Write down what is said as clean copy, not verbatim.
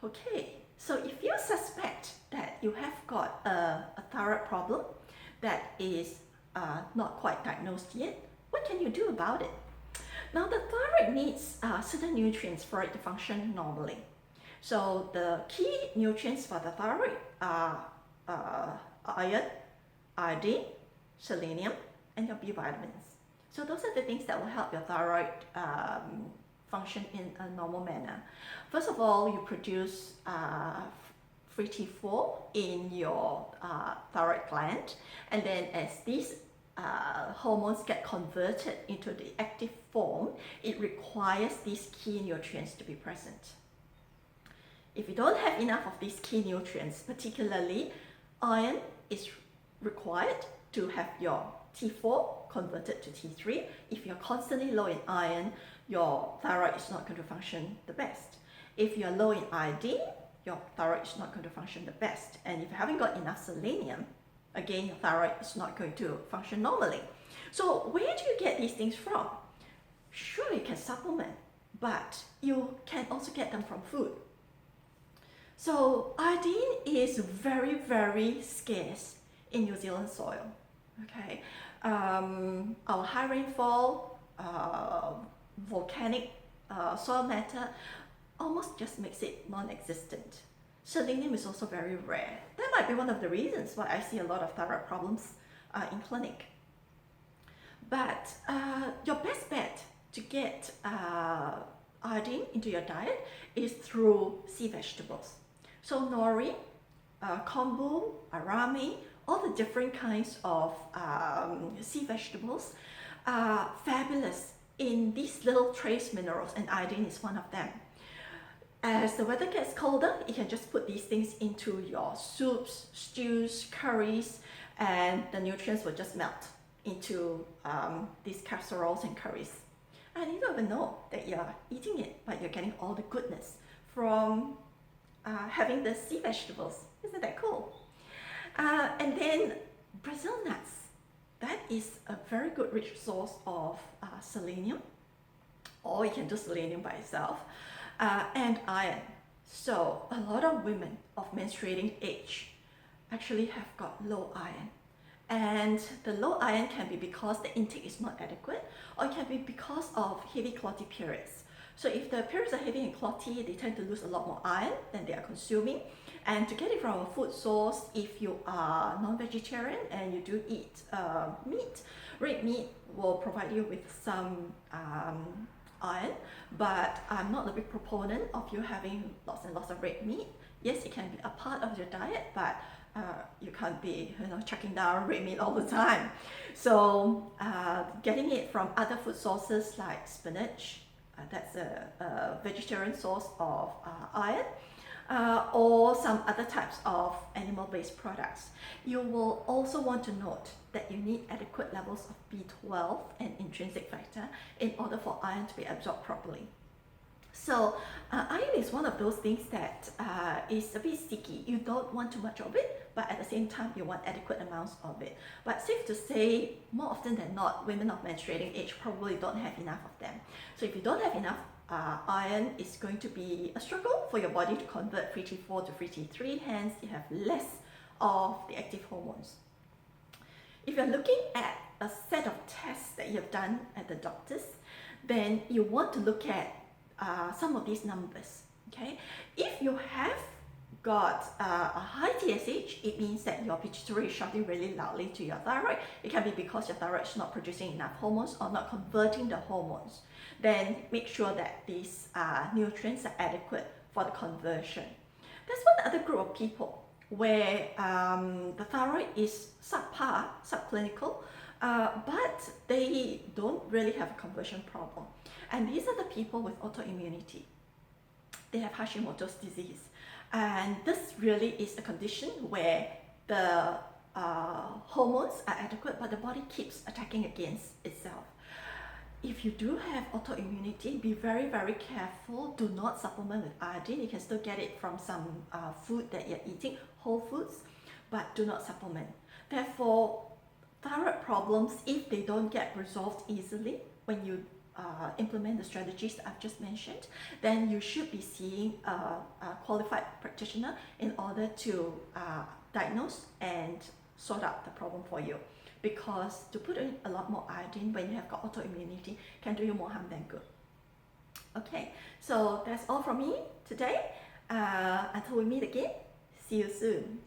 Okay, so if you suspect that you have got a thyroid problem that is not quite diagnosed yet, what can you do about it? Now, the thyroid needs certain nutrients for it to function normally. So the key nutrients for the thyroid are iron, iodine, selenium, and your B vitamins. So those are the things that will help your thyroid function in a normal manner. First of all, you produce free T4 in your thyroid gland, and then as these hormones get converted into the active form, it requires these key nutrients to be present. If you don't have enough of these key nutrients, particularly iron is required to have your T4 converted to T3. If you're constantly low in iron, your thyroid is not going to function the best. If you're low in iodine, your thyroid is not going to function the best. And if you haven't got enough selenium, again, your thyroid is not going to function normally. So where do you get these things from? Sure, you can supplement, but you can also get them from food. So iodine is very, very scarce in New Zealand soil. Okay, our high rainfall, volcanic soil matter almost just makes it non-existent. Selenium is also very rare. That might be one of the reasons why I see a lot of thyroid problems in clinic. But your best bet to get iodine into your diet is through sea vegetables. So nori, kombu, arame, all the different kinds of sea vegetables are fabulous in these little trace minerals, and iodine is one of them. As the weather gets colder, you can just put these things into your soups, stews, curries, and the nutrients will just melt into these casseroles and curries. And you don't even know that you're eating it, but you're getting all the goodness from having the sea vegetables. Isn't that cool? And then Brazil nuts. That is a very good rich source of selenium, or you can do selenium by itself, and iron. So a lot of women of menstruating age actually have got low iron. And the low iron can be because the intake is not adequate, or it can be because of heavy clotty periods. So if the periods are heavy and clotty, they tend to lose a lot more iron than they are consuming. And to get it from a food source, if you are non-vegetarian and you do eat meat, red meat will provide you with some iron, but I'm not a big proponent of you having lots and lots of red meat. Yes, it can be a part of your diet, but you can't be chucking down red meat all the time. So getting it from other food sources like spinach, that's a vegetarian source of iron, or some other types of animal-based products. You will also want to note that you need adequate levels of B12 and intrinsic factor in order for iron to be absorbed properly. So iron is one of those things that is a bit sticky. You don't want too much of it, but at the same time you want adequate amounts of it. But safe to say, more often than not, women of menstruating age probably don't have enough of them. So if you don't have enough iron, it's going to be a struggle for your body to convert free T4 to free T3, hence you have less of the active hormones. If you're looking at a set of tests that you've done at the doctor's, then you want to look at some of these numbers. Okay, if you have got a high TSH, it means that your pituitary is shouting really loudly to your thyroid. It can be because your thyroid is not producing enough hormones or not converting the hormones. Then make sure that these nutrients are adequate for the conversion. There's one other group of people where the thyroid is subpar, subclinical, but they don't really have a conversion problem. And these are the people with autoimmunity. They have Hashimoto's disease. And this really is a condition where the hormones are adequate, but the body keeps attacking against itself. If you do have autoimmunity, be very, very careful. Do not supplement with iodine. You can still get it from some food that you're eating, whole foods, but do not supplement. Therefore, thyroid problems, if they don't get resolved easily, when you implement the strategies that I've just mentioned, then you should be seeing a qualified practitioner in order to diagnose and sort out the problem for you. Because to put in a lot more iodine when you have got autoimmunity can do you more harm than good. Okay, so that's all from me today. Until we meet again, see you soon.